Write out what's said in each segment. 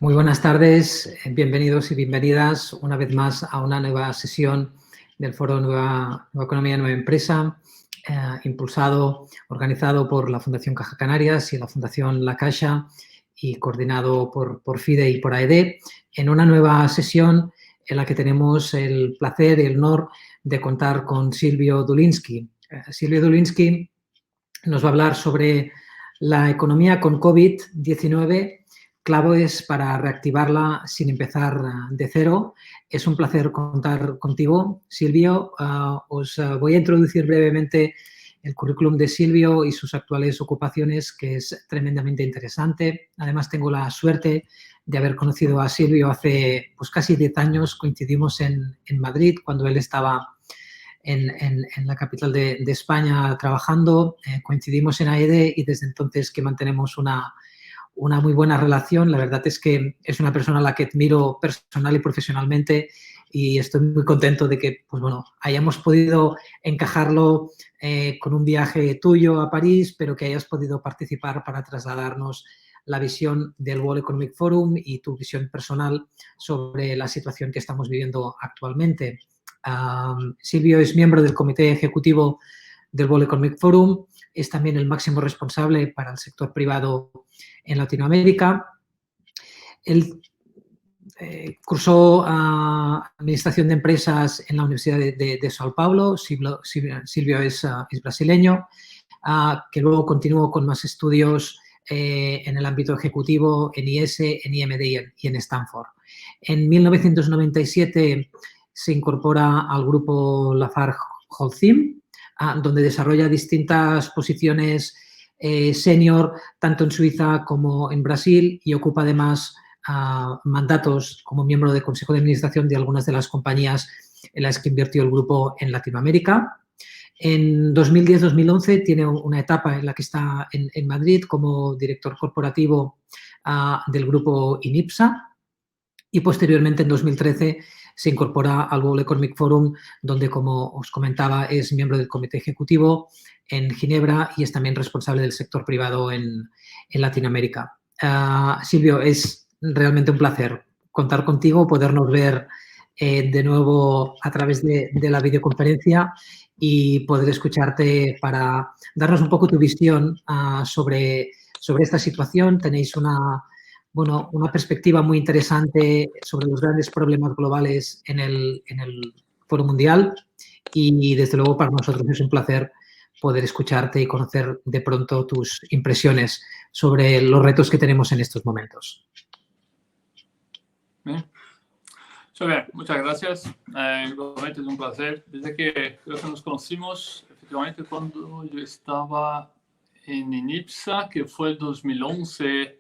Muy buenas tardes, bienvenidos y bienvenidas una vez más a una nueva sesión del Foro Nueva Economía, Nueva Empresa, organizado por la Fundación Caja Canarias y la Fundación La Caixa y coordinado por FIDE y por AED, en una nueva sesión en la que tenemos el placer y el honor de contar con Silvio Duliński. Silvio Duliński nos va a hablar sobre la economía con COVID-19, claves para reactivarla sin empezar de cero. Es un placer contar contigo, Silvio. Os voy a introducir brevemente el currículum de Silvio y sus actuales ocupaciones, que es tremendamente interesante. Además, tengo la suerte de haber conocido a Silvio hace casi 10 años. Coincidimos en Madrid cuando él estaba en la capital de España trabajando. Coincidimos en AED y desde entonces que mantenemos una muy buena relación. La verdad es que es una persona a la que admiro personal y profesionalmente y estoy muy contento de que hayamos podido encajarlo con un viaje tuyo a París, pero que hayas podido participar para trasladarnos la visión del World Economic Forum y tu visión personal sobre la situación que estamos viviendo actualmente. Silvio es miembro del comité ejecutivo del World Economic Forum, es también el máximo responsable para el sector privado en Latinoamérica. Él cursó Administración de Empresas en la Universidad de São Paulo. Silvio es brasileño, que luego continuó con más estudios en el ámbito ejecutivo, en IS, en IMD y en Stanford. En 1997 se incorpora al grupo Lafarge-Holcim, donde desarrolla distintas posiciones senior, tanto en Suiza como en Brasil, y ocupa además mandatos como miembro del Consejo de Administración de algunas de las compañías en las que invirtió el grupo en Latinoamérica. En 2010-2011 tiene una etapa en la que está en Madrid como director corporativo del grupo INIPSA, y posteriormente en 2013 se incorpora al World Economic Forum, donde, como os comentaba, es miembro del comité ejecutivo en Ginebra y es también responsable del sector privado en Latinoamérica. Silvio, es realmente un placer contar contigo, podernos ver de nuevo a través de la videoconferencia y poder escucharte para darnos un poco tu visión sobre esta situación. Tenéis una perspectiva muy interesante sobre los grandes problemas globales en el Foro Mundial y, desde luego, para nosotros es un placer poder escucharte y conocer de pronto tus impresiones sobre los retos que tenemos en estos momentos. Bien. Muchas gracias. Igualmente es un placer. Desde que creo que nos conocimos, efectivamente, cuando yo estaba en INIPSA, que fue el 2011,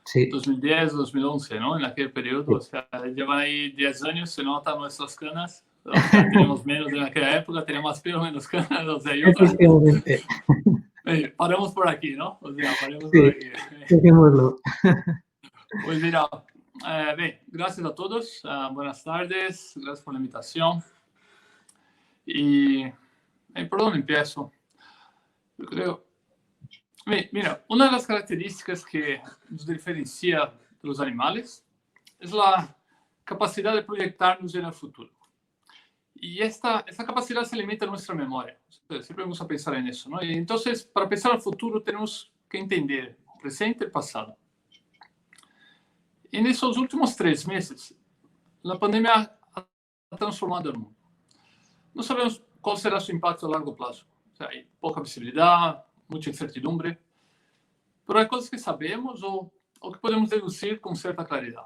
sí. 2010, 2011, ¿no? En aquel periodo, sí. O sea, llevan ahí 10 años, se notan nuestras canas. O sea, tenemos menos en aquella época, tenemos más pelo, menos canas. O sea, Efectivamente. Paramos por aquí, ¿no? O sea, paremos sí, por aquí. Dejémoslo. Pues mira, bien, gracias a todos. Buenas tardes, gracias por la invitación. Y ¿por dónde empiezo? Yo creo... Mira, una de las características que nos diferencia de los animales es la capacidad de proyectarnos en el futuro. Y esta capacidad se limita a nuestra memoria. Siempre vamos a pensar en eso, ¿no? Y entonces, para pensar al futuro, tenemos que entender el presente y el pasado. En esos últimos 3 meses, la pandemia ha transformado el mundo. No sabemos cuál será su impacto a largo plazo. O sea, hay poca visibilidad, mucha incertidumbre, pero hay cosas que sabemos o que podemos deducir con cierta claridad.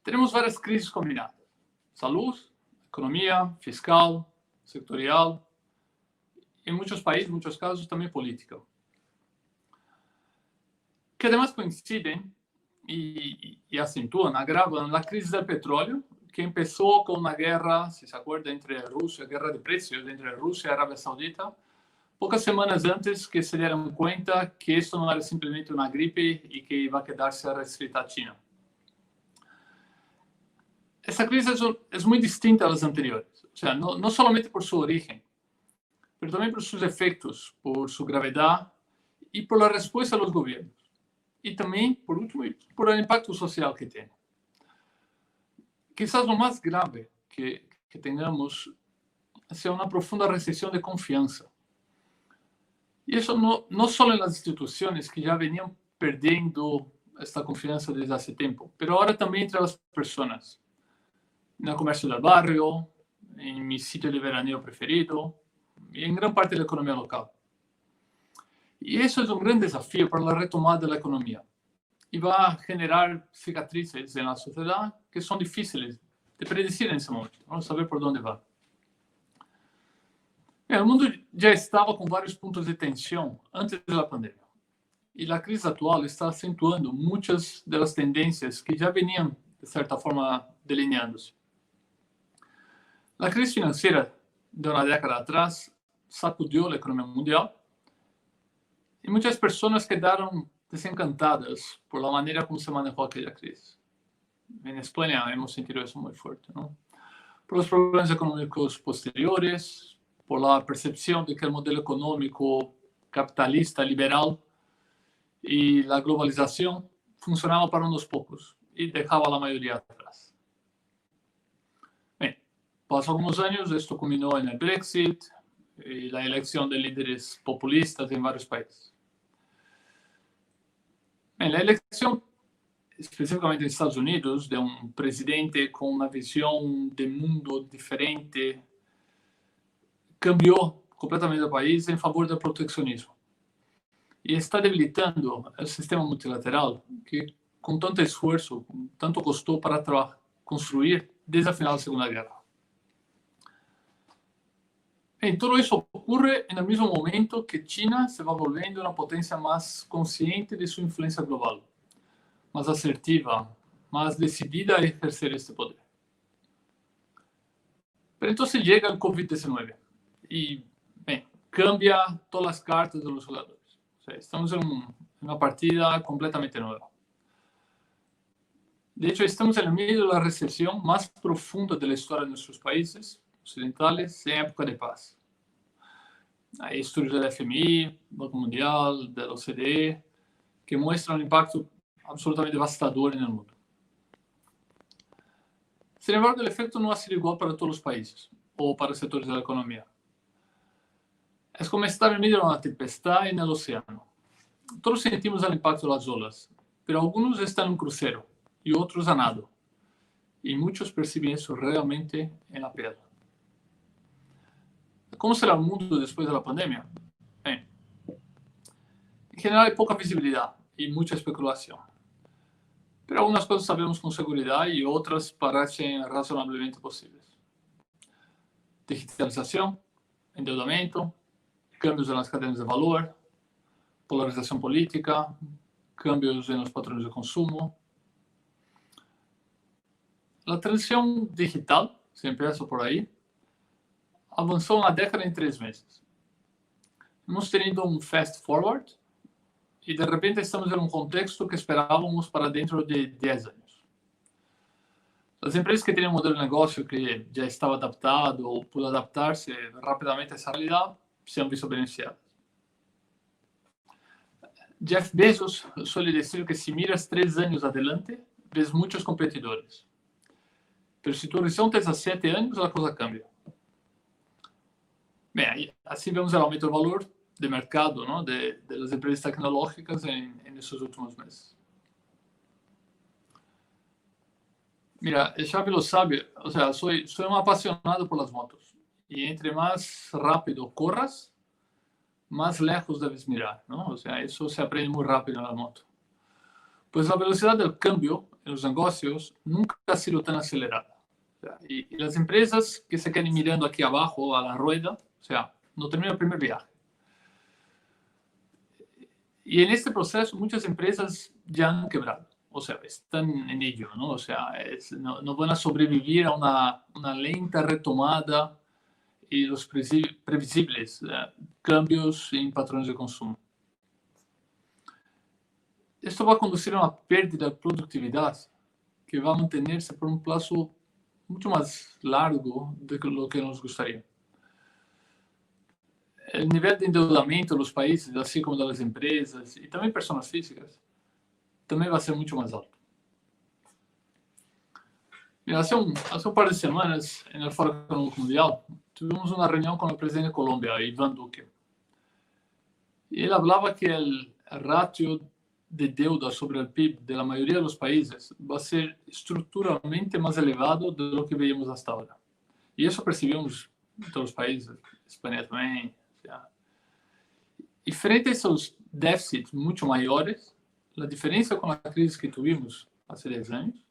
Tenemos varias crisis combinadas: salud, economía, fiscal, sectorial, en muchos países, en muchos casos también política, que además coinciden y acentúan, agravan la crisis del petróleo, que empezó con una guerra, si se acuerda, entre Rusia, guerra de precios entre Rusia y Arabia Saudita, pocas semanas antes que se dieron cuenta que esto no era simplemente una gripe y que iba a quedarse restricta a China. Esta crisis es muy distinta a las anteriores, o sea, no solamente por su origen, pero también por sus efectos, por su gravedad y por la respuesta de los gobiernos. e também, por último, por el impacto social que tem. Quizás o mais grave que tenhamos é uma profunda recessão de confiança. E isso não só nas instituições que já veniam perdendo esta confiança desde há tempo, mas agora também entre as pessoas. No comércio del barrio, em meu sítio de veraneo preferido e em grande parte da economia local. E isso é um grande desafio para a retomada da economia. E vai generar cicatrizes na sociedade que são difíceis de predecir nesse momento. Vamos saber por onde vai. O mundo já estava com vários pontos de tensão antes da pandemia. E a crise atual está acentuando muitas das tendências que já veniam, de certa forma, delineando-se. A crise financeira de uma década atrás sacudiu a economia mundial e muitas pessoas quedaram desencantadas por la maneira como se manejou aquela crise. Em Espanha hemos sentido isso muito forte, não? Por os problemas econômicos posteriores, por la percepção de que o modelo econômico capitalista liberal e a globalização funcionava para uns poucos e deixava a maioria atrás. Passados alguns anos, isto culminou no Brexit e a eleição de líderes populistas em vários países. A eleição, especificamente nos Estados Unidos, de um presidente com uma visão de mundo diferente, cambiou completamente o país em favor do proteccionismo. E está debilitando o sistema multilateral que, com tanto esforço, tanto custou para construir desde o final da Segunda Guerra. Tudo isso ocorre no mesmo momento que China se vai volvendo uma potência mais consciente de sua influência global, mais assertiva, mais decidida a exercer este poder. Mas então chega o Covid-19 e cambia todas as cartas dos jogadores. Estamos em uma partida completamente nova. De hecho, estamos no meio da recessão mais profunda da história de nossos países ocidentais em época de paz. Hay estudios del FMI, Banco Mundial, da OCDE, que mostram um impacto absolutamente devastador no mundo. Sin embargo, o efeito não ha sido igual para todos os países ou para os setores da economia. É como estar no meio de uma tempestade no oceano. Todos sentimos o impacto das olas, mas alguns estão em um cruzeiro e outros a nado. E muitos percebem isso realmente na pele. Como será o mundo depois da pandemia? Em geral, há pouca visibilidade e muita especulação. Mas algumas coisas sabemos com segurança e outras parecem razoavelmente possíveis. Digitalização, endeudamento, cambios nas cadeias de valor, polarização política, cambios nos padrões de consumo. A transição digital, se empieza por aí, avançou uma década em 3 meses. Hemos tenido um fast forward e de repente estamos em um contexto que esperávamos para dentro de 10 anos. As empresas que tinham um modelo de negócio que já estava adaptado ou por adaptar-se rapidamente a essa realidade se han visto beneficiadas. Jeff Bezos suele dizer que se miras 3 anos adelante, ves muitos competidores. Mas se tu horizontes a 7 anos, a coisa cambia. Bem, assim vemos o aumento do valor de mercado, ¿no? das empresas tecnológicas nesses últimos meses. Mira, Xavi lo sabe, o sea, soy un apasionado por las motos. Y entre más rápido corras, más lejos debes mirar, ¿no? O sea, eso se aprende muy rápido en la moto. Pues la velocidad del cambio en los negocios nunca ha sido tan acelerada. O sea, y las empresas que se quedan mirando aquí abajo a la rueda, o sea, no terminan el primer viaje. Y en este proceso muchas empresas ya han quebrado. O sea, están en ello, ¿no? O sea, no van a sobrevivir a una lenta retomada y los previsibles cambios en patrones de consumo. Esto va a conducir a una pérdida de productividad que va a mantenerse por un plazo mucho más largo de lo que nos gustaría. El nivel de endeudamento de los países, así como de las empresas y también personas físicas, também vai ser muito mais alto. Hace un par de semanas, en el Foro Económico Mundial, tuvimos una reunión con el presidente de Colombia, Iván Duque. Y él hablaba que el ratio de deuda sobre el PIB de la mayoría de los países va a ser estructuralmente más elevado de lo que veíamos hasta ahora. Y eso percibimos en todos los países, España también. O sea. Y frente a esos déficits mucho mayores, la diferencia con la crisis que tuvimos hace 10 años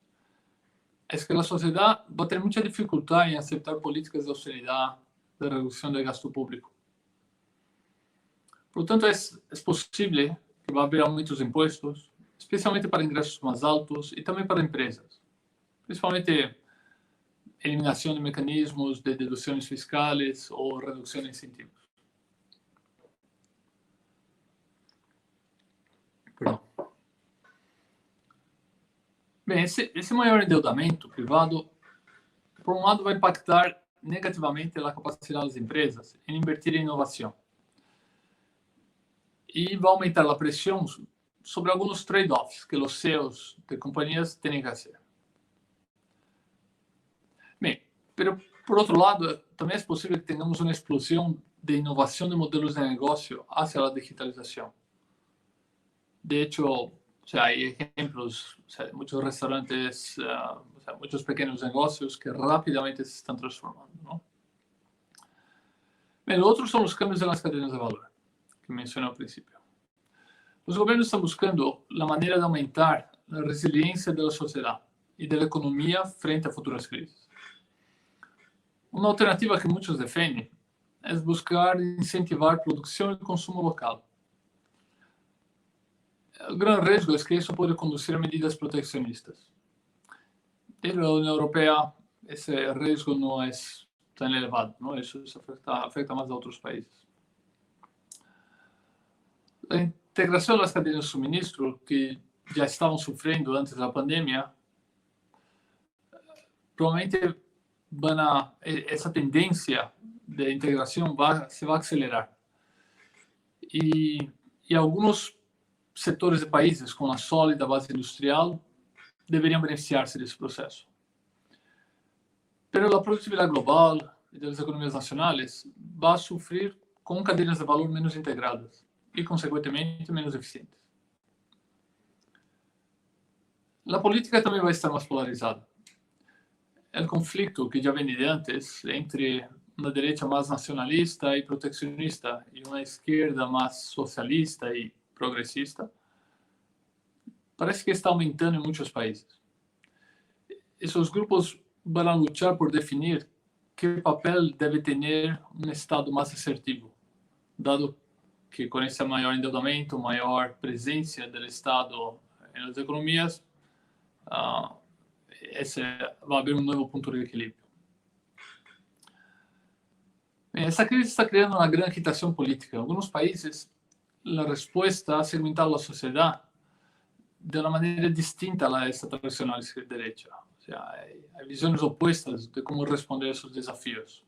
es que la sociedad va a tener mucha dificultad en aceptar políticas de austeridad, de reducción del gasto público. Por lo tanto, es posible que va a haber aumentos de impuestos, especialmente para ingresos más altos y también para empresas, principalmente eliminación de mecanismos de deducciones fiscales o reducción de incentivos. Perdão. Bem, esse maior endeudamento privado, por um lado, vai impactar negativamente a capacidade das empresas em invertir em inovação. E vai aumentar a pressão sobre alguns trade-offs que os CEOs de companhias têm que fazer. Bem, pero por outro lado, também é possível que tenhamos uma explosão de inovação de modelos de negócio hacia a digitalização. De hecho, o sea, hay ejemplos, o sea, muchos restaurantes, o sea, muchos pequeños negocios que rápidamente se están transformando, ¿no? Bien, lo otro son los cambios en las cadenas de valor, que mencioné al principio. Los gobiernos están buscando la manera de aumentar la resiliencia de la sociedad y de la economía frente a futuras crisis. Una alternativa que muchos defienden es buscar incentivar producción y consumo local. El gran riesgo es que eso puede conducir a medidas proteccionistas. En la Unión Europea ese riesgo no es tan elevado, ¿no? Eso afecta más a otros países. La integración de las cadenas de suministro que ya estaban sufriendo antes de la pandemia, probablemente esa tendencia de integración se va a acelerar. Y algunos setores de países com uma sólida base industrial deveriam beneficiar-se desse processo. Pero a produtividade global e das economias nacionais vai sofrer com cadeias de valor menos integradas e, consequentemente, menos eficientes. A política também vai estar mais polarizada. O conflito que já vem de antes entre uma direita mais nacionalista e proteccionista e uma esquerda mais socialista e progressista, parece que está aumentando em muitos países. Esses grupos vão lutar por definir que papel deve ter um Estado mais assertivo, dado que com esse maior endeudamento, maior presença do Estado nas economias, vai haver um novo ponto de equilíbrio. Essa crise está criando uma grande agitação política. Em alguns países, a resposta a segmentar a sociedade de uma maneira distinta a essa tradicional esquerda-derecha. O sea, há visões opostas de como responder a esses desafios.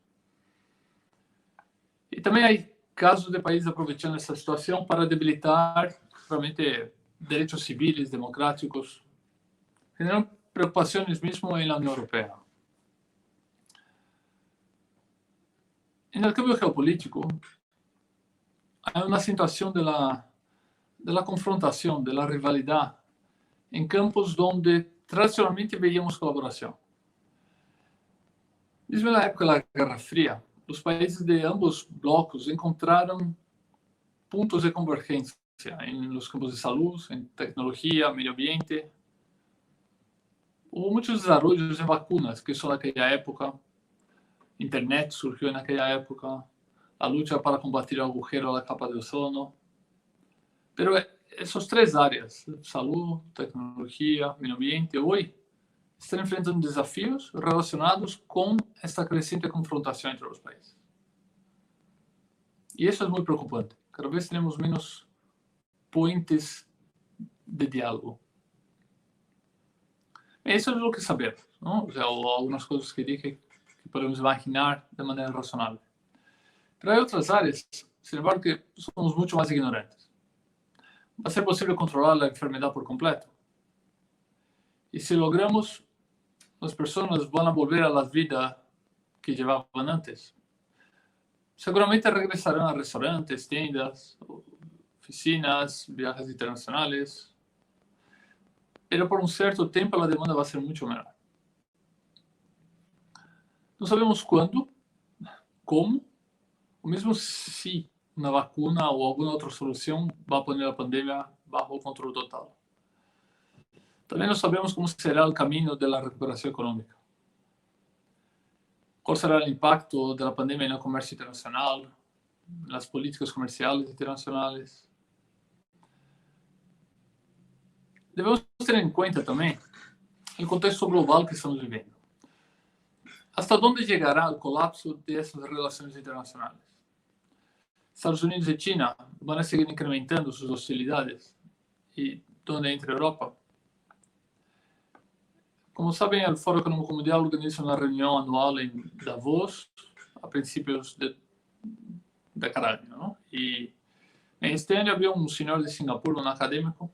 E também há casos de países aproveitando essa situação para debilitar realmente direitos civis, democráticos, generando preocupações mesmo na União Europeia. No cambio geopolítico, hay una situación de la confrontación, de la rivalidad, en campos donde tradicionalmente veíamos colaboración. Desde la época de la Guerra Fría, los países de ambos blocos encontraron puntos de convergencia en los campos de salud, en tecnología, medio ambiente. Hubo muchos desarrollos en vacunas, que son de aquella época. Internet surgiu naquela época, a luta para combater o agujero da capa de ozono. Pero essas três áreas, saúde, tecnologia, meio ambiente, hoje estão enfrentando desafios relacionados com esta crescente confrontação entre os países. E isso é muito preocupante. Cada vez temos menos puentes de diálogo. Isso é o que sabemos, não? O sea, algumas coisas que dije que podemos imaginar de maneira racional. Pero há outras áreas, sin embargo, que somos muito mais ignorantes. ¿Va a ser posible controlar la enfermedad por completo? Y si logramos, las personas van a volver a la vida que llevaban antes. Seguramente regresarán a restaurantes, tiendas, oficinas, viajes internacionales, pero por un cierto tiempo la demanda va a ser mucho menor. No sabemos cuándo, cómo, o mesmo si una vacuna o alguna otra solución va a poner la pandemia bajo control total. También no sabemos cómo será el camino de la recuperación económica. ¿Cuál será el impacto de la pandemia en el comercio internacional, en las políticas comerciales internacionales? Debemos tener en cuenta también el contexto global que estamos viviendo. ¿Hasta dónde llegará el colapso de esas relaciones internacionales? Estados Unidos y China van a seguir incrementando sus hostilidades. ¿Y dónde entra Europa? Como saben, el Foro Económico Mundial organiza una reunión anual en Davos a principios de cada año, ¿no? Y en este año había un señor de Singapur, un académico,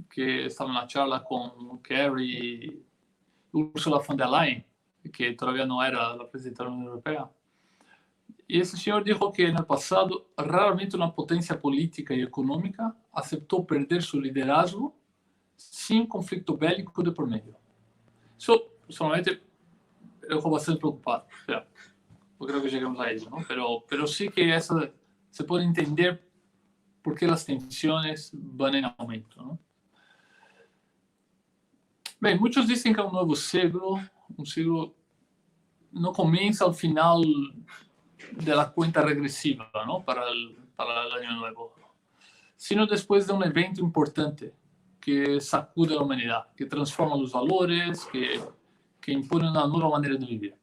que estaba en la charla con Kerry y Ursula von der Leyen, que todavía no era la presidenta de la Unión Europea. Y ese señor dijo que en el pasado raramente una potencia política y económica aceptó perder su liderazgo sin conflicto bélico de por medio. Eso personalmente me dejó bastante preocupado. O sea, no creo que lleguemos a ello, ¿no? Pero sí que eso se puede entender por qué las tensiones van en aumento, ¿no? Bem, muchos dicen que un nuevo siglo no comienza al final de la cuenta regresiva, ¿no? para el año nuevo, sino después de un evento importante que sacude a la humanidad, que transforma los valores, que impone una nueva manera de vivir.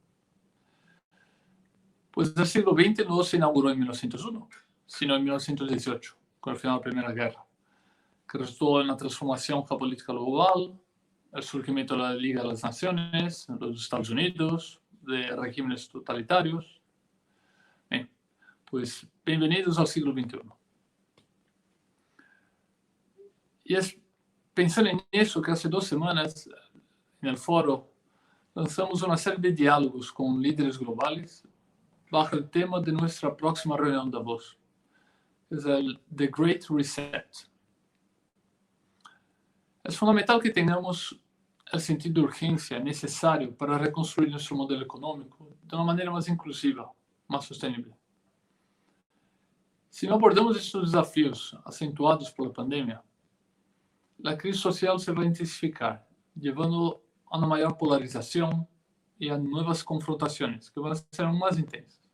Pues el siglo XX no se inauguró en 1901, sino en 1918, con el final de la Primera Guerra, que resultó en la transformación geopolítica global, el surgimiento de la Liga de las Naciones, los Estados Unidos, de regímenes totalitarios. Bien, pues bienvenidos al siglo XXI. Y es pensando en eso que hace 2 semanas en el foro lanzamos una serie de diálogos con líderes globales bajo el tema de nuestra próxima reunión de Davos, que es el The Great Reset. Es fundamental que tengamos el sentido de urgencia necesario para reconstruir nuestro modelo económico de una manera más inclusiva, más sostenible. Si no abordamos estos desafíos acentuados por la pandemia, la crisis social se va a intensificar, llevando a una mayor polarización y a nuevas confrontaciones que van a ser aún más intensas.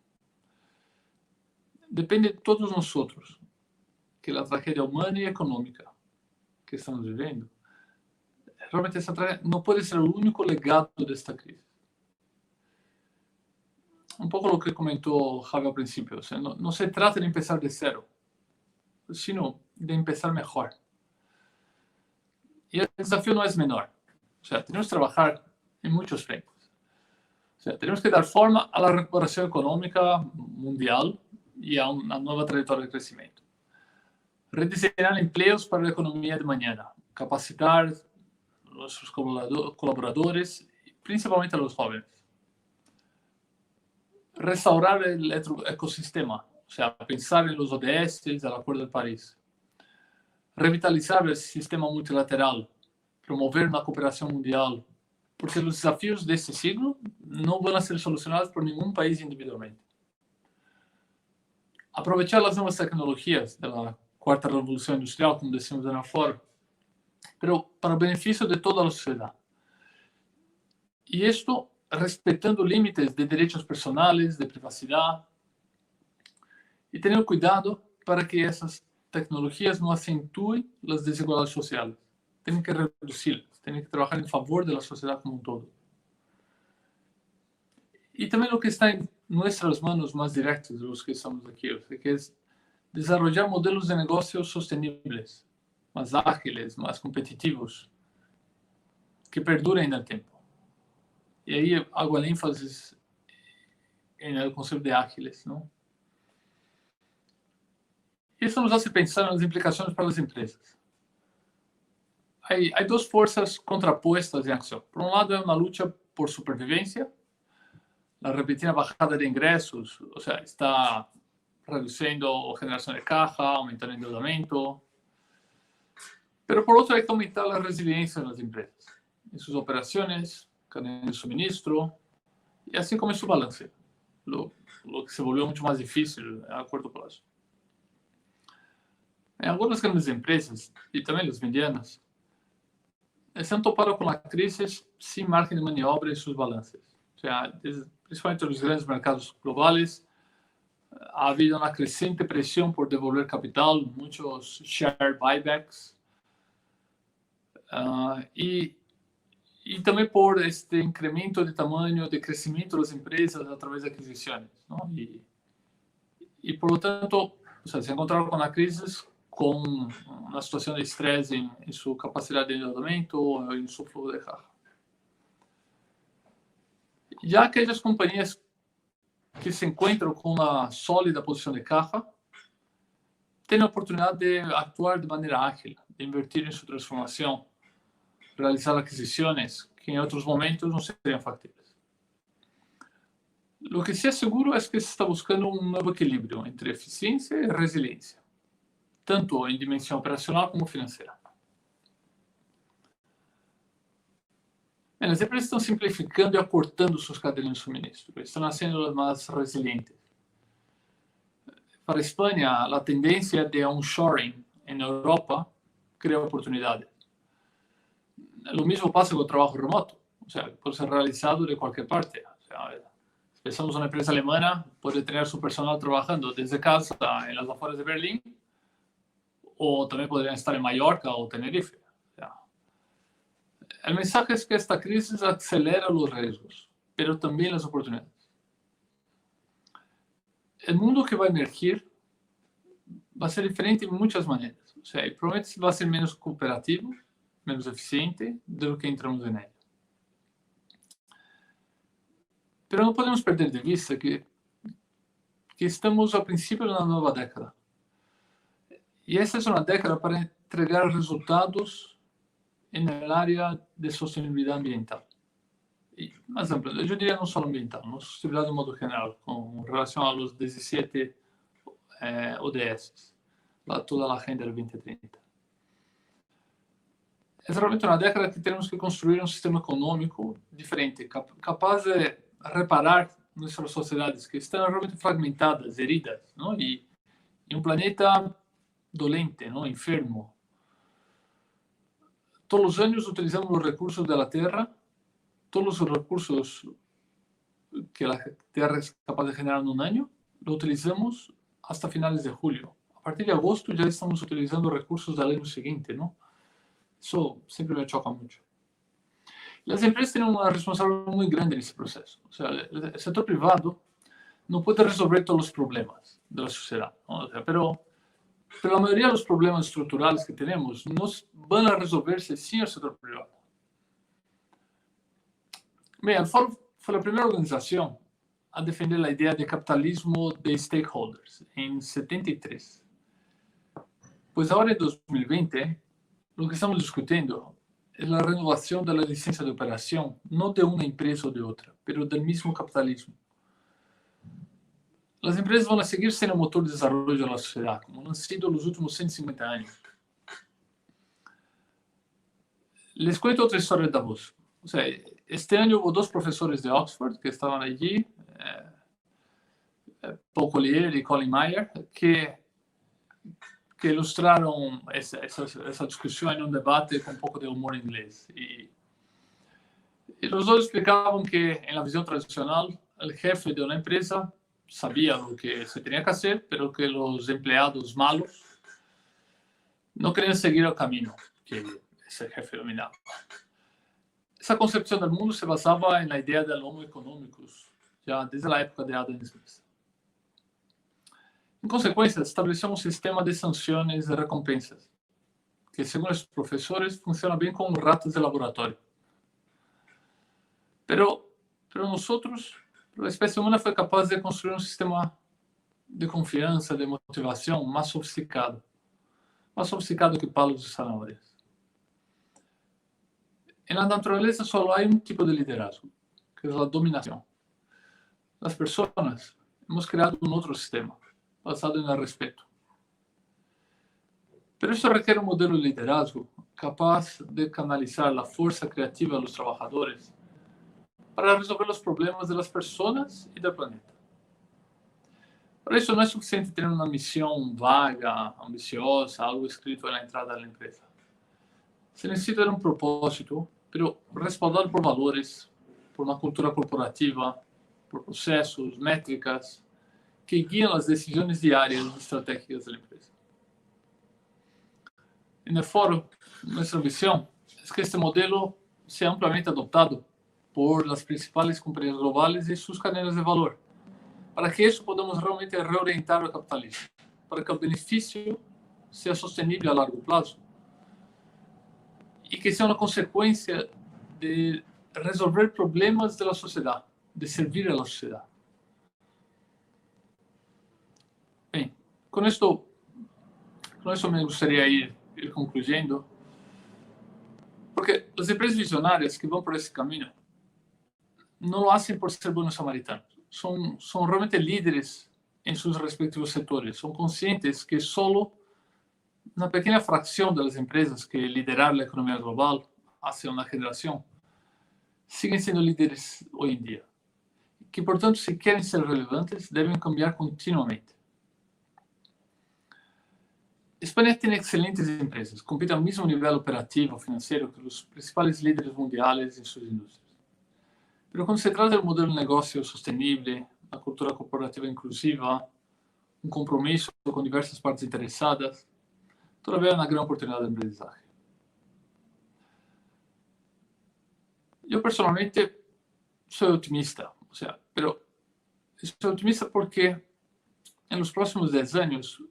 Depende de todos nosotros que la tragedia humana y económica que estamos viviendo, realmente esa tragedia no puede ser el único legado de esta crisis. Un poco lo que comentó Javi al principio, o sea, no se trata de empezar de cero, sino de empezar mejor. Y el desafío no es menor. O sea, tenemos que trabajar en muchos frentes. O sea, tenemos que dar forma a la recuperación económica mundial y a una nueva trayectoria de crecimiento. Rediseñar empleos para la economía de mañana. Capacitar a nuestros colaboradores, principalmente a los jóvenes. Restaurar el ecosistema. O sea, pensar en los ODS del Acuerdo de París. Revitalizar el sistema multilateral, promover una cooperación mundial, porque los desafíos de este siglo no van a ser solucionados por ningún país individualmente. Aprovechar las nuevas tecnologías de la cuarta revolución industrial, como decimos en el foro, pero para el beneficio de toda la sociedad. Y esto respetando límites de derechos personales, de privacidad, y tener cuidado para que esas tecnologías no acentúen las desigualdades sociales. Tienen que reducirlas, tienen que trabajar en favor de la sociedad como un todo. Y también lo que está en nuestras manos más directas de los que estamos aquí, o sea, que es desarrollar modelos de negocios sostenibles, más ágiles, más competitivos, que perduren en el tiempo. Y ahí hago el énfasis en el concepto de ágiles, ¿no? Y eso nos hace pensar en las implicaciones para las empresas. hay dos fuerzas contrapuestas en acción. Por un lado, es una lucha por supervivencia. La repentina bajada de ingresos, o sea, está reduciendo generación de caja, aumentando el endeudamiento. Pero por otro, hay que aumentar la resiliencia en las empresas, en sus operaciones, cadena de suministro, y así como en su balance, lo que se volvió mucho más difícil a corto plazo. En algunas grandes empresas, y también las medianas, se han topado con la crisis sin margen de maniobra en sus balances. O sea, principalmente en los grandes mercados globales, ha habido una creciente presión por devolver capital, muchos share buybacks, y también por este incremento de tamaño, de crecimiento de las empresas a través de adquisiciones, ¿no? Y por lo tanto, o sea, se encontraron con la crisis con una situación de estrés en su capacidad de endeudamiento, en su flujo de caja. Ya aquellas compañías que se encuentran con una sólida posición de caja tienen la oportunidad de actuar de manera ágil, de invertir en su transformación, realizar adquisiciones que en otros momentos no serían factibles. Lo que sí es seguro es que se está buscando un nuevo equilibrio entre eficiencia y resiliencia, tanto en dimensión operacional como financiera. Las empresas están simplificando y acortando sus cadenas de suministro, están haciéndolas más resilientes. Para España, la tendencia de onshoring en Europa crea oportunidades. Lo mismo pasa con el trabajo remoto, o sea, puede ser realizado de cualquier parte. O sea, si pensamos en una empresa alemana, puede tener su personal trabajando desde casa en las afueras de Berlín, o también podrían estar en Mallorca o Tenerife. O sea, el mensaje es que esta crisis acelera los riesgos, pero también las oportunidades. El mundo que va a emergir va a ser diferente en muchas maneras. O sea, y probablemente va a ser menos cooperativo, menos eficiente de lo que entramos en él. Pero no podemos perder de vista que estamos al principio de una nueva década. Y esta es una década para entregar resultados en el área de sostenibilidad ambiental. Y más amplio, yo diría no solo ambiental, no sostenibilidad de modo general, con relación a los 17 ODS, toda la agenda del 2030. Es realmente una década que tenemos que construir un sistema económico diferente, capaz de reparar nuestras sociedades que están realmente fragmentadas, heridas, ¿no? Y un planeta dolente, ¿no? Enfermo. Todos los años utilizamos los recursos de la Tierra, todos los recursos que la Tierra es capaz de generar en un año, lo utilizamos hasta finales de julio. A partir de agosto ya estamos utilizando recursos del año siguiente, ¿no? Eso siempre me choca mucho. Las empresas tienen una responsabilidad muy grande en ese proceso. O sea, el sector privado no puede resolver todos los problemas de la sociedad, ¿no? O sea, pero la mayoría de los problemas estructurales que tenemos no van a resolverse sin el sector privado. Mira, el Foro fue la primera organización a defender la idea de capitalismo de stakeholders en 73. Pues ahora en 2020, lo que estamos discutiendo es la renovación de la licencia de operación, no de una empresa o de otra, pero del mismo capitalismo. Las empresas van a seguir siendo el motor de desarrollo de la sociedad, como han sido los últimos 150 años. Les cuento otra historia de Davos. O sea, este año hubo 2 profesores de Oxford que estaban allí, Paul Collier y Colin Mayer, que ilustraron esa discusión en un debate con un poco de humor inglés. Y los dos explicaban que en la visión tradicional, el jefe de una empresa sabía lo que se tenía que hacer, pero que los empleados malos no querían seguir el camino que ese jefe dominaba. Esa concepción del mundo se basaba en la idea del homo economicus, ya desde la época de Adam Smith. En consecuencia, estableció un sistema de sanciones y recompensas, que según los profesores funciona bien como ratas de laboratorio. Pero nosotros, la especie humana fue capaz de construir un sistema de confianza, de motivación más sofisticado que palos de zanahorias. En la naturaleza solo hay un tipo de liderazgo, que es la dominación. Las personas hemos creado un otro sistema, basado en el respeto. Pero eso requiere un modelo de liderazgo capaz de canalizar la fuerza creativa de los trabajadores para resolver los problemas de las personas y del planeta. Para eso no es suficiente tener una misión vaga, ambiciosa, algo escrito en la entrada de la empresa. Se necesita un propósito, pero respaldado por valores, por una cultura corporativa, por procesos, métricas, que guían las decisiones diarias y estratégicas de la empresa. En el foro, nuestra visión es que este modelo sea ampliamente adoptado por las principales compañías globales y sus cadenas de valor, para que eso podamos realmente reorientar el capitalismo, para que el beneficio sea sostenible a largo plazo y que sea una consecuencia de resolver problemas de la sociedad, de servir a la sociedad. Bien, con esto me gustaría ir concluyendo, porque las empresas visionarias que van por ese camino no lo hacen por ser buenos samaritanos, son realmente líderes en sus respectivos sectores, son conscientes que solo una pequeña fracción de las empresas que lideran la economía global hace una generación siguen siendo líderes hoy en día, que por tanto, si quieren ser relevantes, deben cambiar continuamente. España tiene excelentes empresas, compite al mismo nivel operativo financiero que los principales líderes mundiales en sus industrias. Pero cuando se trata del modelo de negocio sostenible, la cultura corporativa inclusiva, un compromiso con diversas partes interesadas, todavía hay una gran oportunidad de aprendizaje. Yo personalmente soy optimista, pero soy optimista porque en los próximos 10 años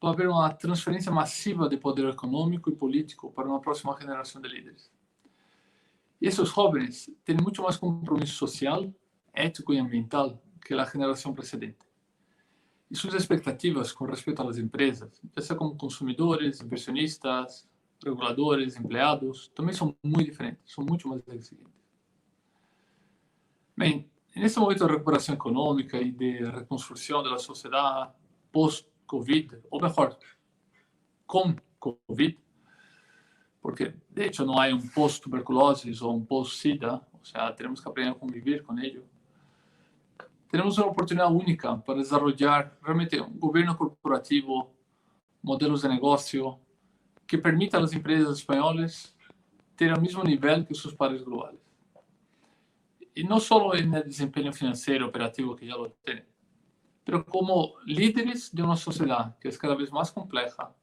va a haber una transferencia masiva de poder económico y político para una próxima generación de líderes. Y esos jóvenes tienen mucho más compromiso social, ético y ambiental que la generación precedente. Y sus expectativas con respecto a las empresas, ya sea como consumidores, inversionistas, reguladores, empleados, también son muy diferentes, son mucho más exigentes. Bien, en este momento de recuperación económica y de reconstrucción de la sociedad post-COVID, o mejor, con COVID, porque de hecho no hay un post-tuberculosis o un post-SIDA, tenemos que aprender a convivir con ello. Tenemos una oportunidad única para desarrollar realmente un gobierno corporativo, modelos de negocio que permita a las empresas españolas tener el mismo nivel que sus pares globales. Y no solo en el desempeño financiero operativo que ya lo tienen, pero como líderes de una sociedad que es cada vez más compleja,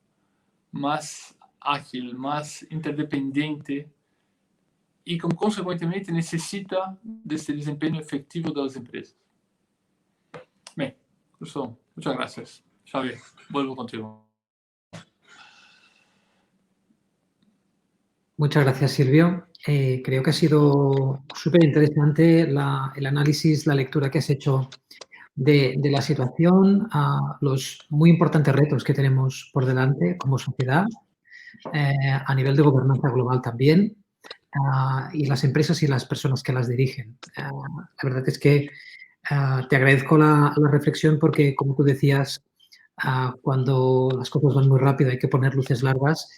más ágil, más interdependiente y que consecuentemente necesita de este desempeño efectivo de las empresas. Bien, eso, muchas gracias. Xavier, vuelvo contigo. Muchas gracias, Silvio. Creo que ha sido súper interesante el análisis, la lectura que has hecho de la situación, a los muy importantes retos que tenemos por delante como sociedad, a nivel de gobernanza global también, y las empresas y las personas que las dirigen. La verdad es que te agradezco la reflexión porque, como tú decías, cuando las cosas van muy rápido hay que poner luces largas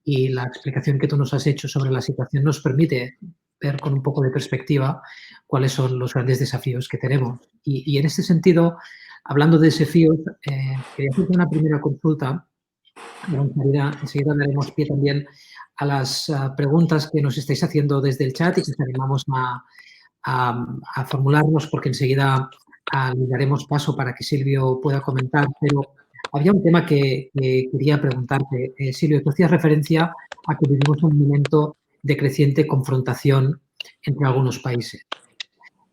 y la explicación que tú nos has hecho sobre la situación nos permite ver con un poco de perspectiva cuáles son los grandes desafíos que tenemos. Y en este sentido, hablando de desafíos, quería hacerte una primera consulta. Enseguida daremos pie también a las preguntas que nos estáis haciendo desde el chat y que os animamos a formularnos porque enseguida le daremos paso para que Silvio pueda comentar, pero había un tema que quería preguntarte. Silvio, tú hacías referencia a que vivimos un momento de creciente confrontación entre algunos países.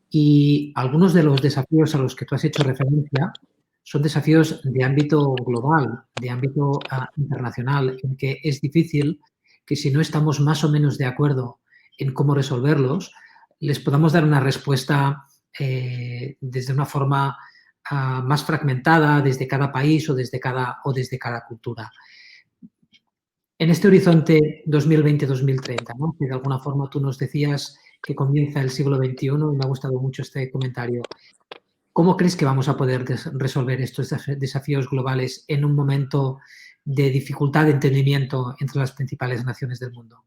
Y algunos de los desafíos a los que tú has hecho referencia son desafíos de ámbito global, de ámbito internacional, en que es difícil que si no estamos más o menos de acuerdo en cómo resolverlos, les podamos dar una respuesta desde una forma más fragmentada desde cada país o desde cada cultura. En este horizonte 2020-2030, ¿no? Que de alguna forma tú nos decías que comienza el siglo XXI y me ha gustado mucho este comentario. ¿Cómo crees que vamos a poder resolver estos desafíos globales en un momento de dificultad de entendimiento entre las principales naciones del mundo?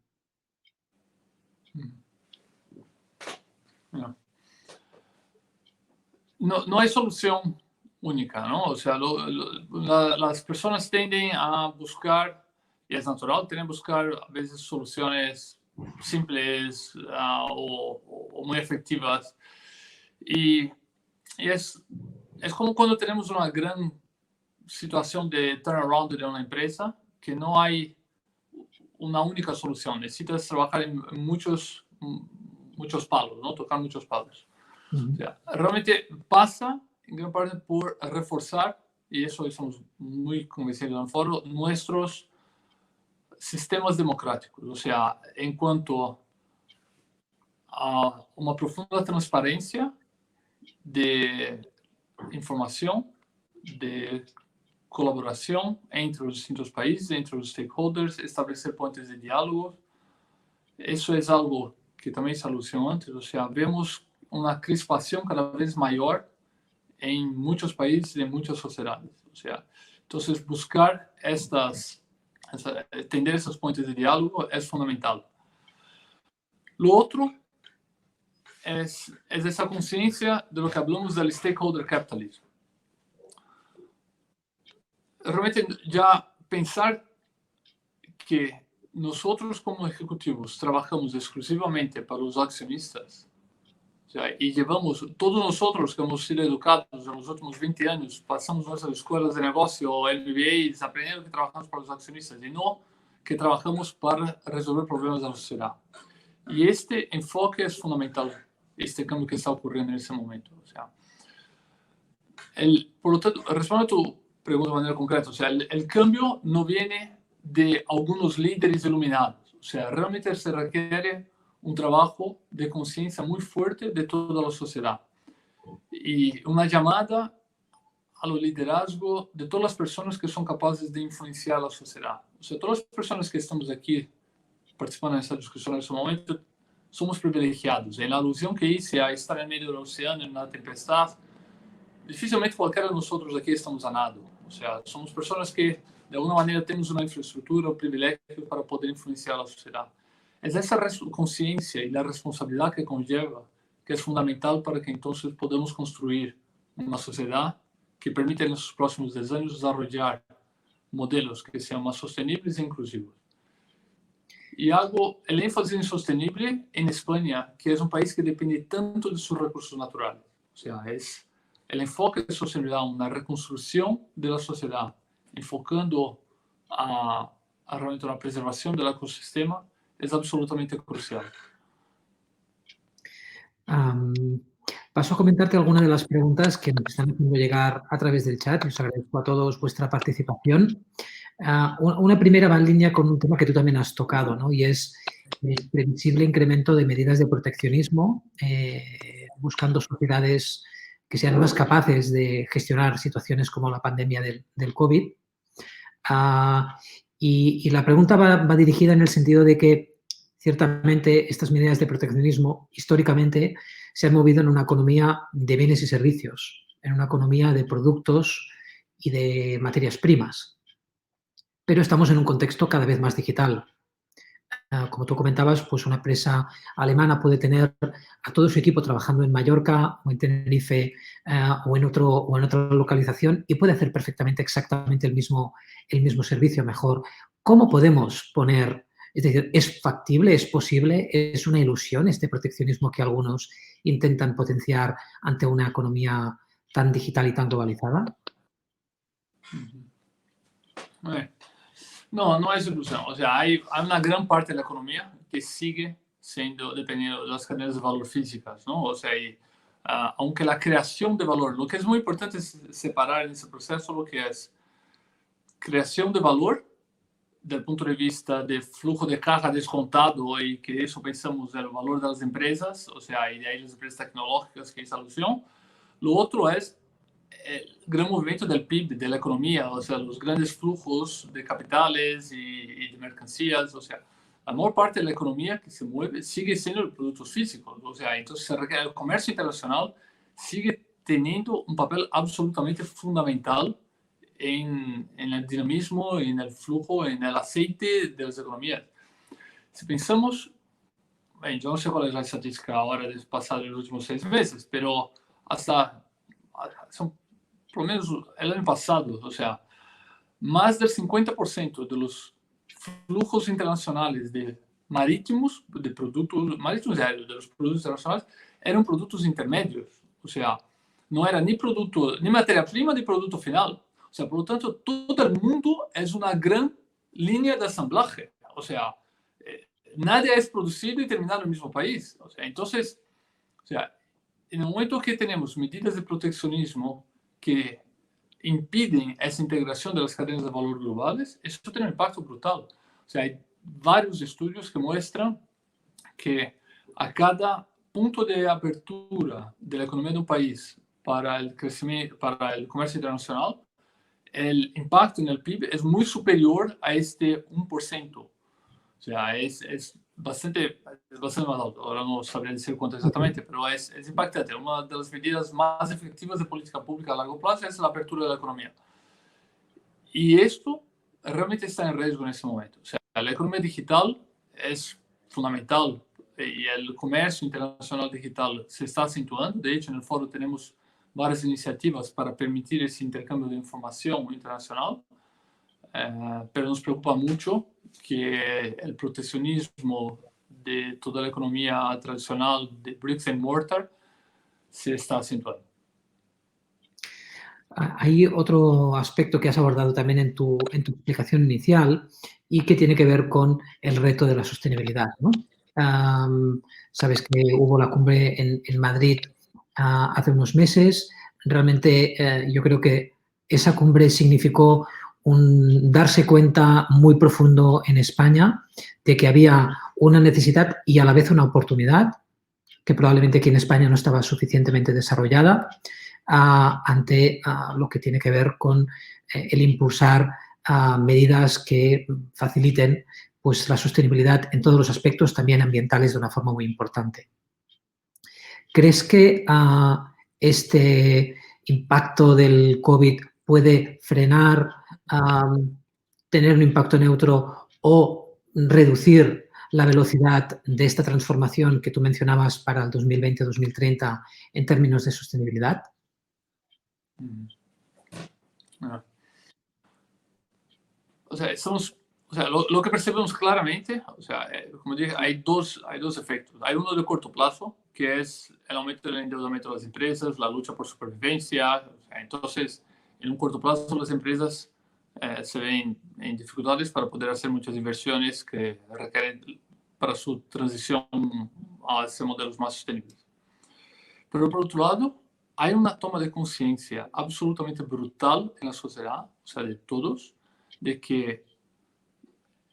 No hay solución única, ¿no? O sea, las personas tienden a buscar, y es natural, tienden a buscar a veces soluciones simples o muy efectivas. Y es como cuando tenemos una gran situación de turnaround de una empresa, que no hay una única solución. Necesitas trabajar en muchos palos, ¿no? Tocar muchos palos. O sea, realmente pasa en gran parte por reforzar, y eso estamos muy convencidos en el foro, nuestros sistemas democráticos. O sea, en cuanto a una profunda transparencia de información, de colaboración entre los distintos países, entre los stakeholders, establecer puentes de diálogo. Eso es algo que también se alusionó antes. O sea, vemos una crispación cada vez mayor en muchos países y en muchas sociedades. O sea, entonces buscar tender esos puentes de diálogo es fundamental. Lo otro es esa conciencia de lo que hablamos del stakeholder capitalism. Realmente ya pensar que nosotros como ejecutivos trabajamos exclusivamente para los accionistas, o sea, y llevamos, todos nosotros que hemos sido educados en los últimos 20 años, pasamos nuestras escuelas de negocio o MBAs aprendiendo que trabajamos para los accionistas y no que trabajamos para resolver problemas de la sociedad. Y este enfoque es fundamental, este cambio que está ocurriendo en ese momento. O sea, por lo tanto, respondo a tu pregunta de manera concreta. O sea, el cambio no viene de algunos líderes iluminados. O sea, realmente se requiere un trabajo de conciencia muy fuerte de toda la sociedad y una llamada a lo liderazgo de todas las personas que son capaces de influenciar la sociedad. O sea, todas las personas que estamos aquí participando en esta discusión en este momento somos privilegiados. En la alusión que hice a estar en medio del océano en una tempestad, dificilmente cualquiera de nosotros aquí estamos a nado. O sea, somos personas que de alguna manera tenemos una infraestructura, un privilegio para poder influenciar la sociedad. Es esa conciencia y la responsabilidad que conlleva que es fundamental para que entonces podamos construir una sociedad que permita en los próximos 10 años desarrollar modelos que sean más sostenibles e inclusivos. Y hago el énfasis en sostenible en España, que es un país que depende tanto de sus recursos naturales. O sea, es el enfoque de sostenibilidad, una reconstrucción de la sociedad, enfocando realmente la preservación del ecosistema, es absolutamente crucial. Paso a comentarte algunas de las preguntas que nos están haciendo llegar a través del chat. Os agradezco a todos vuestra participación. Una primera va en línea con un tema que tú también has tocado, ¿no? Y es el previsible incremento de medidas de proteccionismo, buscando sociedades que sean más capaces de gestionar situaciones como la pandemia del COVID. Y la pregunta va dirigida en el sentido de que ciertamente estas medidas de proteccionismo históricamente se han movido en una economía de bienes y servicios, en una economía de productos y de materias primas. Pero estamos en un contexto cada vez más digital. Como tú comentabas, pues una empresa alemana puede tener a todo su equipo trabajando en Mallorca o en Tenerife o en otra localización y puede hacer perfectamente exactamente el mismo servicio mejor. ¿Cómo podemos poner, es decir, es factible, es posible, es una ilusión este proteccionismo que algunos intentan potenciar ante una economía tan digital y tan globalizada? No es ilusión. O sea, hay una gran parte de la economía que sigue siendo dependiendo de las cadenas de valor físicas, ¿no? O sea, aunque la creación de valor, lo que es muy importante es separar en ese proceso lo que es creación de valor del punto de vista de flujo de caja descontado y que eso pensamos el valor de las empresas, o sea, y de ahí las empresas tecnológicas que es alusión. Lo otro es el gran movimiento del PIB, de la economía, o sea, los grandes flujos de capitales y de mercancías, o sea, la mayor parte de la economía que se mueve sigue siendo productos físicos, o sea, entonces el comercio internacional sigue teniendo un papel absolutamente fundamental en el dinamismo, en el flujo, en el aceite de las economías. Si pensamos, yo no sé cuál es la estadística ahora de pasar los últimos 6 meses, pero hasta, son, por lo menos el año pasado, o sea, más del 50% de los flujos internacionales de marítimos, de productos marítimos aéreos, de los productos internacionales, eran productos intermedios. O sea, no era ni producto, ni materia prima, ni producto final. O sea, por lo tanto, todo el mundo es una gran línea de ensamblaje. O sea, nada es producido y terminado en el mismo país. O sea, entonces, o sea, en el momento que tenemos medidas de proteccionismo que impiden esa integración de las cadenas de valor globales, eso tiene un impacto brutal. O sea, hay varios estudios que muestran que a cada punto de apertura de la economía de un país para el crecimiento, para el comercio internacional, el impacto en el PIB es muy superior a este 1%. O sea, es bastante más alto. Ahora no sabría decir cuánto exactamente, pero es impactante. Una de las medidas más efectivas de política pública a largo plazo es la apertura de la economía. Y esto realmente está en riesgo en este momento. O sea, la economía digital es fundamental y el comercio internacional digital se está acentuando. De hecho, en el foro tenemos varias iniciativas para permitir ese intercambio de información internacional, pero nos preocupa mucho que el proteccionismo de toda la economía tradicional de bricks and mortar se está acentuando. Hay otro aspecto que has abordado también en tu explicación inicial y que tiene que ver con el reto de la sostenibilidad, ¿no? Sabes que hubo la cumbre en Madrid hace unos meses. Realmente yo creo que esa cumbre significó un darse cuenta muy profundo en España de que había una necesidad y a la vez una oportunidad que probablemente aquí en España no estaba suficientemente desarrollada ante lo que tiene que ver con el impulsar medidas que faciliten pues, la sostenibilidad en todos los aspectos, también ambientales, de una forma muy importante. ¿Crees que este impacto del COVID puede frenar, tener un impacto neutro o reducir la velocidad de esta transformación que tú mencionabas para el 2020-2030 en términos de sostenibilidad? O sea, lo que percebemos claramente, o sea, como dije, hay dos efectos. Hay uno de corto plazo, que es el aumento del endeudamiento de las empresas, la lucha por supervivencia. O sea, entonces, en un corto plazo, las empresas se ven en dificultades para poder hacer muchas inversiones que requieren para su transición a hacer modelos más sostenibles. Pero por otro lado, hay una toma de conciencia absolutamente brutal en la sociedad, o sea, de todos, de que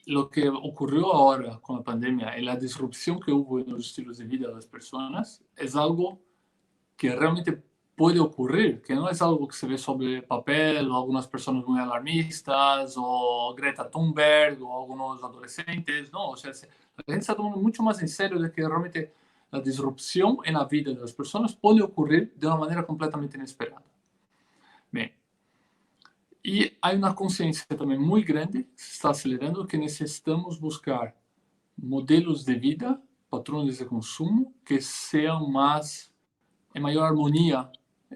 lo que ocurrió ahora con la pandemia y la disrupción que hubo en los estilos de vida de las personas es algo que realmente puede ocurrir, que no es algo que se ve sobre papel o algunas personas muy alarmistas o Greta Thunberg o algunos adolescentes, no, o sea, la gente está tomando mucho más en serio de que realmente la disrupción en la vida de las personas puede ocurrir de una manera completamente inesperada. Bien. Y hay una conciencia también muy grande, se está acelerando, que necesitamos buscar modelos de vida, patrones de consumo, que sean más, en mayor armonía,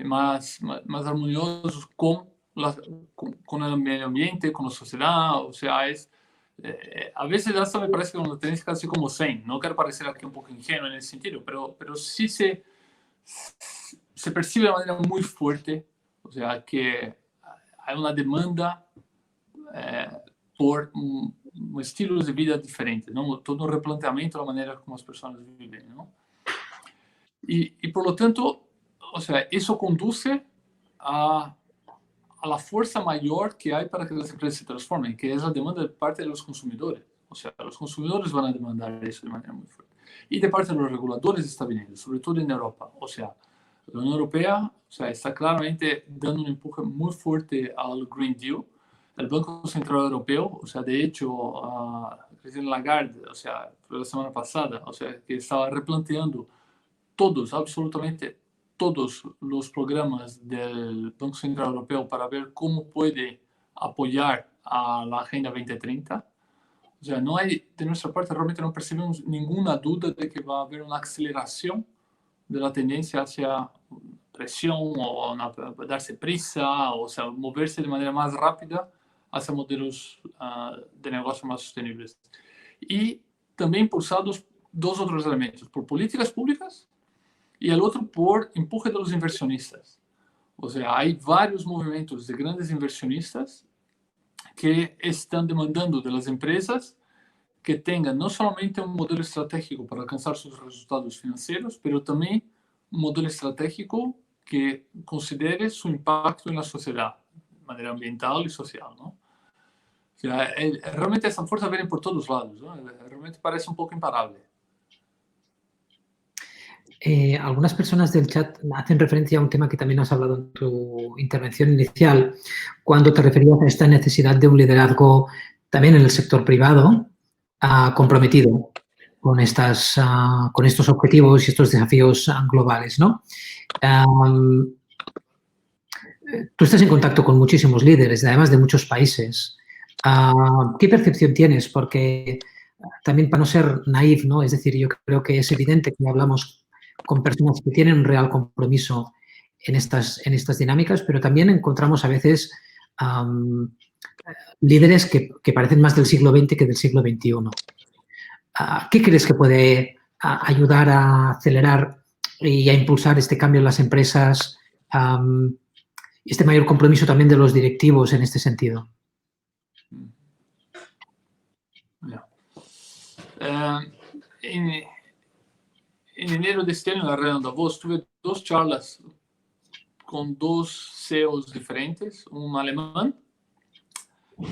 más armoniosos con el medio ambiente, con la sociedad. O sea, a veces hasta me parece que uno tiene casi como zen. No quiero parecer aquí un poco ingenuo en ese sentido, pero sí se percibe de manera muy fuerte, o sea, que hay una demanda por estilos de vida diferentes, ¿no? Todo un replanteamiento de la manera como las personas viven, ¿no? Y por lo tanto, o sea, eso conduce a la fuerza mayor que hay para que las empresas se transformen, que es la demanda de parte de los consumidores. O sea, los consumidores van a demandar eso de manera muy fuerte. Y de parte de los reguladores está viniendo, sobre todo en Europa. O sea, la Unión Europea, o sea, está claramente dando un empuje muy fuerte al Green Deal el Banco Central Europeo, o sea, de hecho, Christine Lagarde, o sea, fue la semana pasada, o sea, que estaba replanteando todos, absolutamente todos los programas del Banco Central Europeo para ver cómo puede apoyar a la Agenda 2030. O sea, no hay, de nuestra parte, realmente no percibimos ninguna duda de que va a haber una aceleración de la tendencia hacia presión o darse prisa, o sea, moverse de manera más rápida hacia modelos de negocio más sostenibles. Y también impulsados dos otros elementos, por políticas públicas y el otro por empuje de los inversionistas. O sea, hay varios movimientos de grandes inversionistas que están demandando de las empresas que tengan no solamente un modelo estratégico para alcanzar sus resultados financieros, pero también un modelo estratégico que considere su impacto en la sociedad, de manera ambiental y social, ¿no? O sea, realmente esa fuerza viene por todos lados, ¿no? Realmente parece un poco imparable. Algunas personas del chat hacen referencia a un tema que también has hablado en tu intervención inicial, cuando te referías a esta necesidad de un liderazgo también en el sector privado comprometido con estos objetivos y estos desafíos globales, ¿no? Tú estás en contacto con muchísimos líderes, además de muchos países. ¿Qué percepción tienes? Porque también, para no ser naif, ¿no? Es decir, yo creo que es evidente que hablamos con personas que tienen un real compromiso en estas dinámicas, pero también encontramos a veces líderes que parecen más del siglo XX que del siglo XXI. ¿Qué crees que puede ayudar a acelerar y a impulsar este cambio en las empresas? Este mayor compromiso también de los directivos en este sentido. En enero de este año, en la reunión de Davos, tuve dos charlas con dos CEOs diferentes, un alemán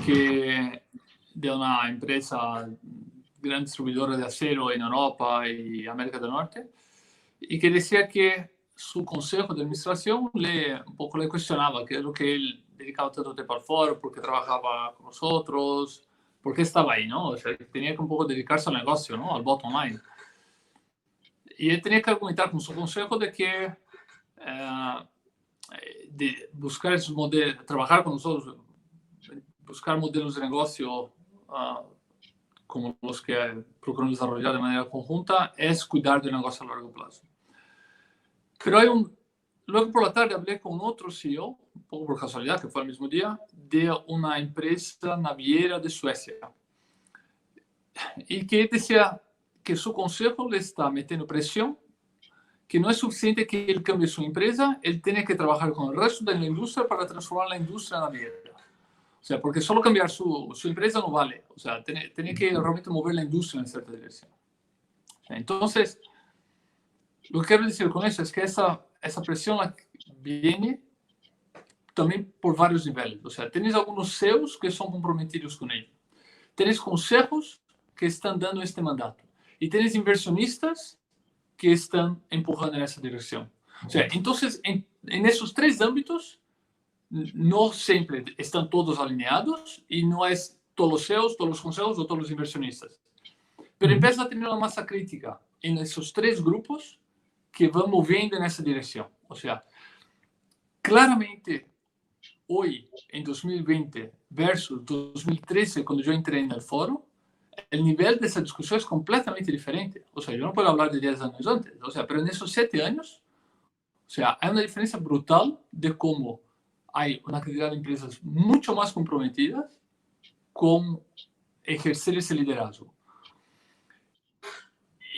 que de una empresa gran distribuidora de acero en Europa y América del Norte, y que decía que su consejo de administración un poco le cuestionaba qué es lo que él dedicaba tanto tiempo al foro, por qué trabajaba con nosotros, por qué estaba ahí, ¿no? O sea, tenía que un poco dedicarse al negocio, ¿no? Al bottom line. Y él tenía que argumentar con su consejo de que de buscar esos modelos, trabajar con nosotros, buscar modelos de negocio como los que procuramos desarrollar de manera conjunta, es cuidar del negocio a largo plazo. Pero luego por la tarde hablé con otro CEO, un poco por casualidad, que fue el mismo día, de una empresa naviera de Suecia. Y que decía que su consejo le está metiendo presión, que no es suficiente que él cambie su empresa, él tiene que trabajar con el resto de la industria para transformar la industria naviera. O sea, porque solo cambiar su empresa no vale. O sea, tiene que realmente mover la industria en cierta dirección. O sea, entonces, lo que quiero decir con eso es que esa presión viene también por varios niveles. O sea, tienes algunos CEOs que son comprometidos con ello. Tienes consejos que están dando este mandato. Y tienes inversionistas que están empujando en esa dirección. O sea, entonces, en esos tres ámbitos, no siempre están todos alineados y no es todos los CEOs, todos los consejos o todos los inversionistas. Pero empieza a tener una masa crítica en esos tres grupos que van moviendo en esa dirección. O sea, claramente, hoy, en 2020 versus 2013, cuando yo entré en el foro, el nivel de esa discusión es completamente diferente. O sea, yo no puedo hablar de 10 años antes, o sea, pero en esos 7 años, o sea, hay una diferencia brutal de cómo hay una cantidad de empresas mucho más comprometidas con ejercer ese liderazgo.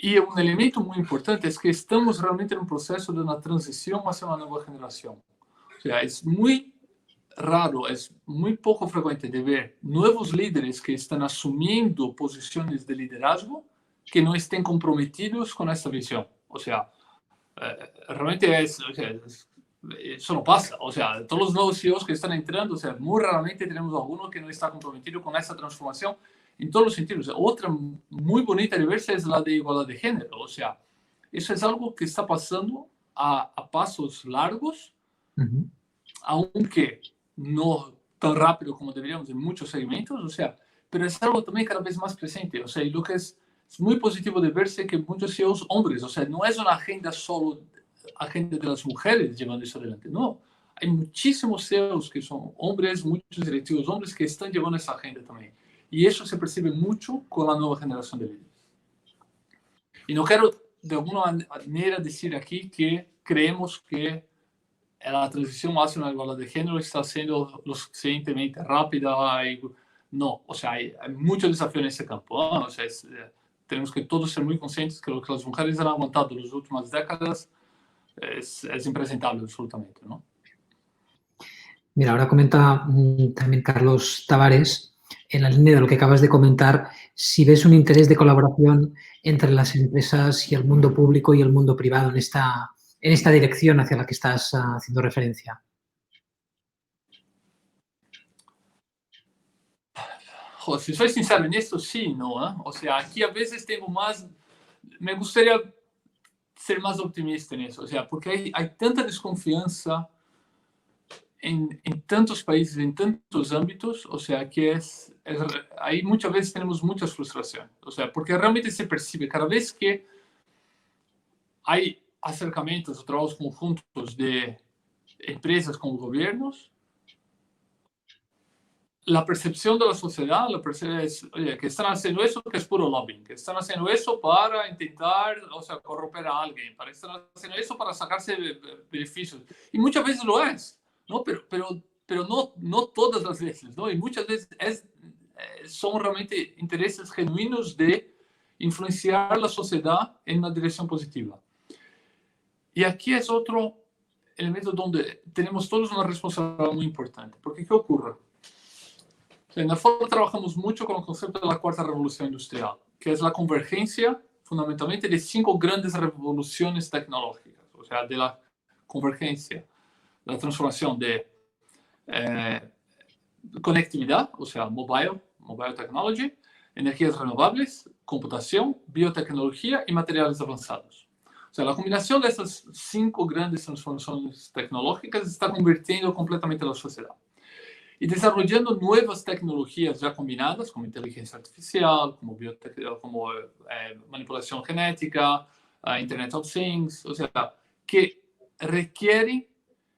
Y un elemento muy importante es que estamos realmente en un proceso de una transición hacia una nueva generación. O sea, es muy raro, es muy poco frecuente de ver nuevos líderes que están asumiendo posiciones de liderazgo que no estén comprometidos con esta visión. O sea, realmente eso no pasa. O sea, todos los nuevos CEOs que están entrando, o sea, muy raramente tenemos alguno que no está comprometido con esa transformación en todos los sentidos. Otra muy bonita diversa es la de igualdad de género. O sea, eso es algo que está pasando a pasos largos, aunque no tan rápido como deberíamos en muchos segmentos, o sea, pero es algo también cada vez más presente, o sea, y lo que es muy positivo de verse que muchos CEOs hombres, o sea, no es una agenda solo, agenda de las mujeres llevando eso adelante, no, hay muchísimos CEOs que son hombres, muchos directivos hombres que están llevando esa agenda también, y eso se percibe mucho con la nueva generación de líderes. Y no quiero de alguna manera decir aquí que creemos que la transición hacia una igualdad de género está siendo lo suficientemente rápida. No, o sea, hay mucho desafío en ese campo, ¿no? O sea, tenemos que todos ser muy conscientes que lo que las mujeres han aguantado en las últimas décadas es impresentable absolutamente, ¿no? Mira, ahora comenta también Carlos Tavares, en la línea de lo que acabas de comentar, si ves un interés de colaboración entre las empresas y el mundo público y el mundo privado en esta dirección hacia la que estás haciendo referencia. Joder, si soy sincero en esto, sí, ¿no? ¿Eh? O sea, aquí a veces tengo más, me gustaría ser más optimista en eso, o sea, porque hay tanta desconfianza en tantos países, en tantos ámbitos, o sea, que ahí muchas veces tenemos muchas frustraciones, o sea, porque realmente se percibe cada vez que hay acercamientos o trabajos conjuntos de empresas con gobiernos, la percepción de la sociedad, la percepción es, oye, que están haciendo eso, que es puro lobbying, que están haciendo eso para intentar, o sea, corromper a alguien, están haciendo eso para sacarse beneficios. Y muchas veces lo es, ¿no? Pero no todas las veces, ¿no? Y muchas veces son realmente intereses genuinos de influenciar la sociedad en una dirección positiva. Y aquí es otro elemento donde tenemos todos una responsabilidad muy importante, porque ¿qué ocurre? En la Ford trabajamos mucho con el concepto de la cuarta revolución industrial, que es la convergencia fundamentalmente de 5 grandes revoluciones tecnológicas, o sea, de la convergencia, la transformación de conectividad, o sea, mobile technology, energías renovables, computación, biotecnología y materiales avanzados. O sea, la combinación de estas 5 grandes transformaciones tecnológicas está convirtiendo completamente la sociedad. Y desarrollando nuevas tecnologías ya combinadas, como inteligencia artificial, como manipulación genética, Internet of Things, o sea, que requieren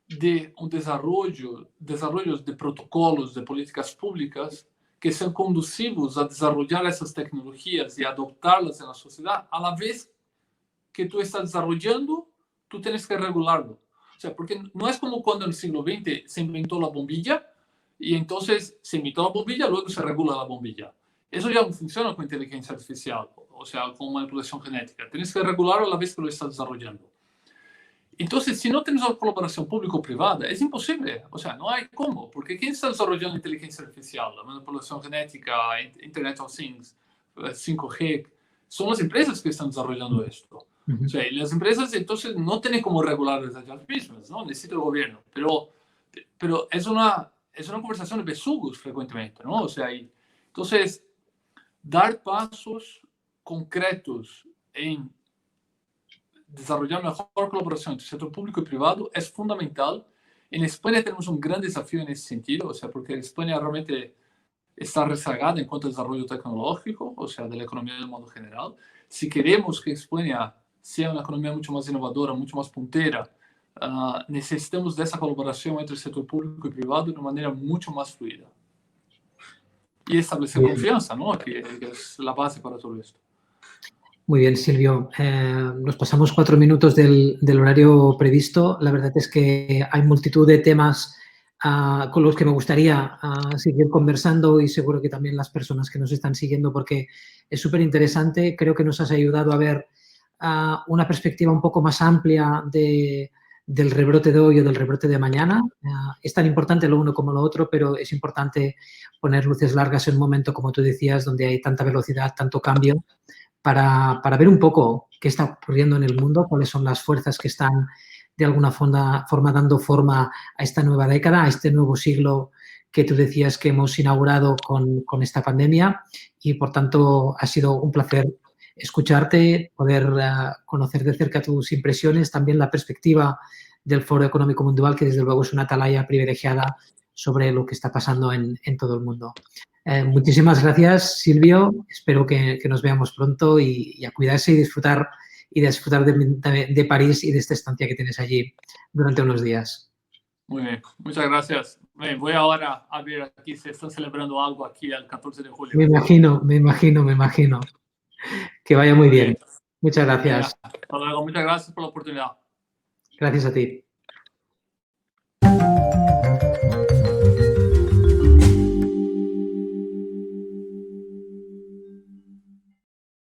de un desarrollo de protocolos, de políticas públicas que sean conducivos a desarrollar esas tecnologías y adoptarlas en la sociedad, a la vez que tú estás desarrollando, tú tienes que regularlo. O sea, porque no es como cuando en el siglo XX se inventó la bombilla, y entonces se inventó la bombilla, luego se regula la bombilla. Eso ya no funciona con inteligencia artificial, o sea, con manipulación genética. Tienes que regularlo a la vez que lo estás desarrollando. Entonces, si no tienes una colaboración público-privada, es imposible. O sea, no hay cómo. Porque ¿quién está desarrollando inteligencia artificial, la manipulación genética, Internet of Things, 5G? Son las empresas que están desarrollando esto. O sea, y las empresas entonces no tienen cómo regular ellas mismas, ¿no? Necesita el gobierno. Pero es una conversación de besugos frecuentemente, ¿no? O sea, entonces, dar pasos concretos en desarrollar mejor colaboración entre el sector público y privado es fundamental. En España tenemos un gran desafío en ese sentido, o sea, porque España realmente está rezagada en cuanto al desarrollo tecnológico, o sea, de la economía de modo general. Si queremos que España sea una economía mucho más innovadora, mucho más puntera, necesitamos de esa colaboración entre el sector público y privado de una manera mucho más fluida. Y establecer confianza, ¿no? Que es la base para todo esto. Muy bien, Silvio. Nos pasamos 4 minutos del horario previsto. La verdad es que hay multitud de temas con los que me gustaría seguir conversando y seguro que también las personas que nos están siguiendo porque es súper interesante. Creo que nos has ayudado a ver una perspectiva un poco más amplia del rebrote de hoy o del rebrote de mañana. Es tan importante lo uno como lo otro, pero es importante poner luces largas en un momento, como tú decías, donde hay tanta velocidad, tanto cambio, para ver un poco qué está ocurriendo en el mundo, cuáles son las fuerzas que están de alguna forma dando forma a esta nueva década, a este nuevo siglo que tú decías que hemos inaugurado con esta pandemia y, por tanto, ha sido un placer escucharte, poder conocer de cerca tus impresiones, también la perspectiva del Foro Económico Mundial, que desde luego es una atalaya privilegiada sobre lo que está pasando en todo el mundo. Muchísimas gracias, Silvio. Espero que nos veamos pronto y a cuidarse y disfrutar de París y de esta estancia que tienes allí durante unos días. Muy bien, muchas gracias. Bien, voy ahora a ver aquí si están celebrando algo aquí el 14 de julio. Me imagino. Que vaya muy bien. Muchas gracias. Hasta luego, muchas gracias por la oportunidad. Gracias a ti.